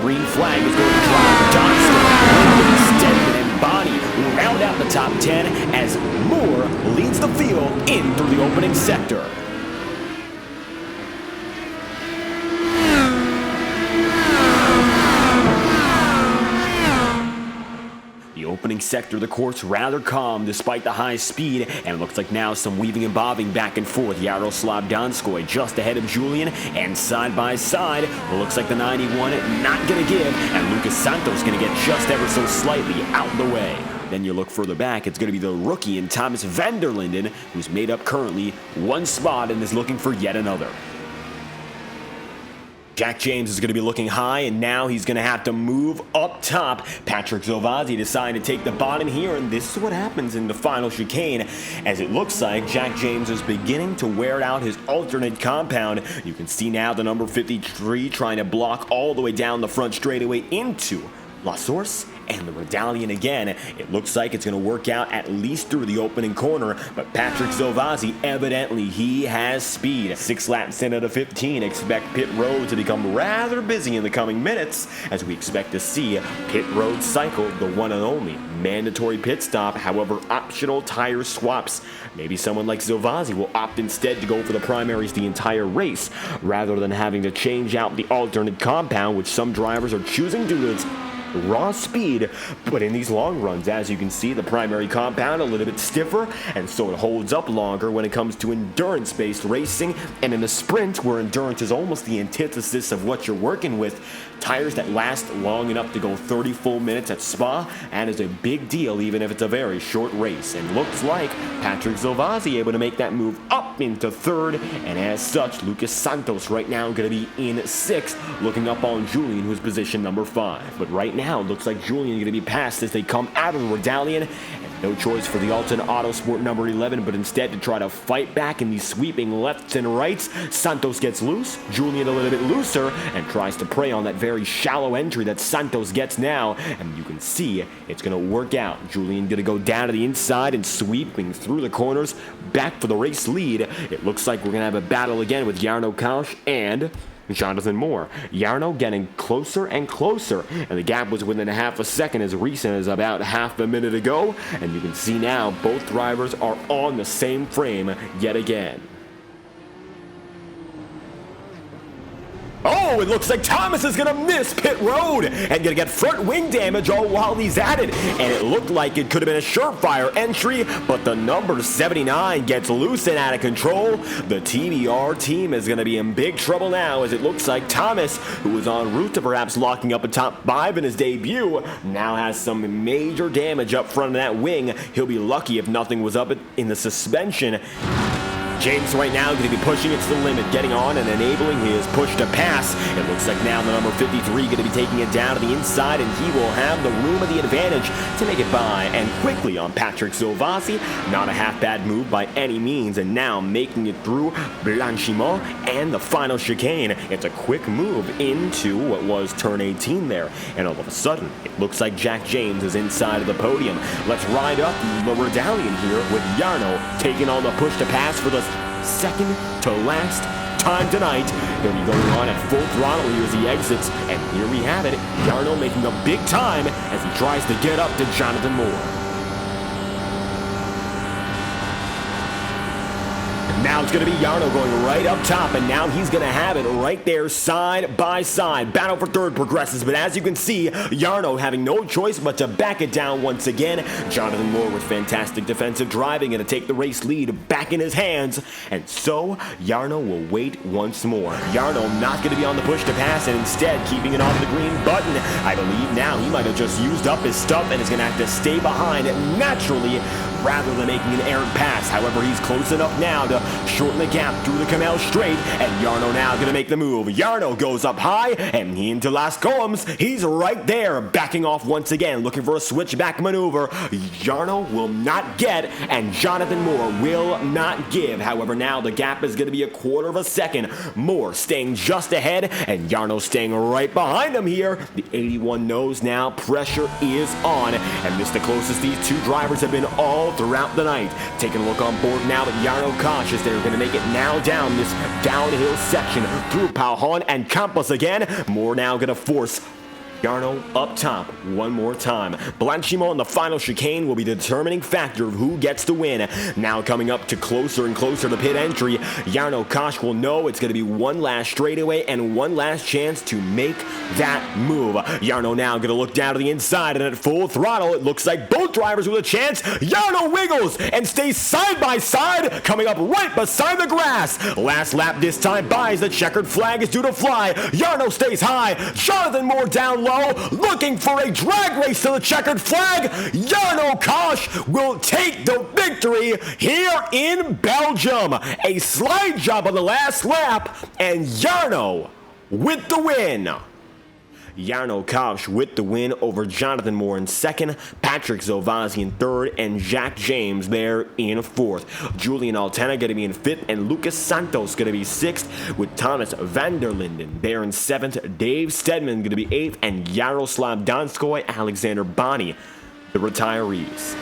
green flag is going to drop. Donskoy, Stedman, and Bonnie round out the top 10 as Moore leads the field in through the opening sector. Opening sector of the course rather calm despite the high speed, and it looks like now some weaving and bobbing back and forth. Yaroslav Donskoy just ahead of Julian, and side by side, it looks like the 91 not going to give, and Lucas Santos going to get just ever so slightly out the way. Then you look further back, it's going to be the rookie and Thomas van der Linden, who's made up currently one spot and is looking for yet another. Jack James is going to be looking high, and now he's going to have to move up top. Patrick Zovazzi decided to take the bottom here, and this is what happens in the final chicane, as it looks like Jack James is beginning to wear out his alternate compound. You can see now the number 53 trying to block all the way down the front straightaway into La Source, and the medallion again. It looks like it's going to work out at least through the opening corner, but Patrick Zovazzi, evidently he has speed. 6 laps in out of 15. Expect pit road to become rather busy in the coming minutes, as we expect to see pit road cycle, the one and only mandatory pit stop. However, optional tire swaps. Maybe someone like Zovazzi will opt instead to go for the primaries the entire race, rather than having to change out the alternate compound, which some drivers are choosing due to its raw speed. But in these long runs, as you can see, the primary compound a little bit stiffer, and so it holds up longer when it comes to endurance-based racing. And in the sprint, where endurance is almost the antithesis of what you're working with, tires that last long enough to go 30 full minutes at Spa, that is a big deal even if it's a very short race. And looks like Patrick Zovazzi able to make that move up into third, and as such, Lucas Santos right now going to be in 6th, looking up on Julian, who's position number 5. But right now, it looks like Julian going to be passed as they come out of the medallion, and no choice for the Alton Autosport number 11, but instead to try to fight back in these sweeping lefts and rights. Santos gets loose, Julian a little bit looser, and tries to prey on that very shallow entry that Santos gets now, and you can see it's going to work out. Julian going to go down to the inside and sweeping through the corners, back for the race lead. It looks like we're going to have a battle again with Jarno Kausch and Jonathan Moore. Jarno getting closer and closer, and the gap was within a half a second as recent as about half a minute ago, and you can see now both drivers are on the same frame yet again. Oh, it looks like Thomas is going to miss pit road and going to get front wing damage all while he's at it. And it looked like it could have been a surefire entry, but the number 79 gets loose and out of control. The TBR team is going to be in big trouble now, as it looks like Thomas, who was en route to perhaps locking up a top 5 in his debut, now has some major damage up front of that wing. He'll be lucky if nothing was up in the suspension. James right now going to be pushing it to the limit, getting on and enabling his push to pass. It looks like now the number 53 going to be taking it down to the inside, and he will have the room of the advantage to make it by and quickly on Patrick Zovazzi. Not a half bad move by any means, and now making it through Blanchimont and the final chicane. It's a quick move into what was turn 18 there, and all of a sudden it looks like Jack James is inside of the podium. Let's ride up the medallion here with Jarno taking on the push to pass for the second to last time tonight. He'll be going on at full throttle here as he exits, and here we have it, Jarno making a big time as he tries to get up to Jonathan Moore. Now it's going to be Jarno going right up top, and now he's going to have it right there side by side. Battle for third progresses, but as you can see, Jarno having no choice but to back it down once again. Jonathan Moore with fantastic defensive driving and to take the race lead back in his hands, and so Jarno will wait once more. Jarno not going to be on the push to pass, and instead keeping it on the green button. I believe now he might have just used up his stuff and is going to have to stay behind naturally rather than making an errant pass. However, he's close enough now to shorten the gap through the Canal Straight, and Jarno now going to make the move. Jarno goes up high, and he into Las Combs. He's right there, backing off once again, looking for a switchback maneuver. Jarno will not get, and Jonathan Moore will not give. However, now the gap is going to be a quarter of a second. Moore staying just ahead, and Jarno staying right behind him here. The 81 knows now pressure is on, and this is the closest these two drivers have been all throughout the night. Taking a look on board now, but Jarno Kausch is they're going to make it now down this downhill section through Pauhon and Campos again. Moore now going to force Jarno up top one more time. Blanchimo in the final chicane will be the determining factor of who gets the win. Now coming up to closer and closer to pit entry, Jarno Kosh will know it's going to be one last straightaway and one last chance to make that move. Jarno now going to look down to the inside, and at full throttle, it looks like both drivers with a chance. Jarno wiggles and stays side by side, coming up right beside the grass. Last lap this time buys the checkered flag is due to fly. Jarno stays high. Jonathan Moore down low, looking for a drag race to the checkered flag. Jarno Kosh will take the victory here in Belgium. A slide job on the last lap, and Jarno with the win. Jarno Kosh with the win over Jonathan Moore in second, Patrick Zovazi in third, and Jack James there in fourth. Julian Altena going to be in fifth, and Lucas Santos going to be sixth, with Thomas van der Linden there in seventh, Dave Stedman going to be eighth, and Yaroslav Donskoy, Alexander Bonney, the retirees.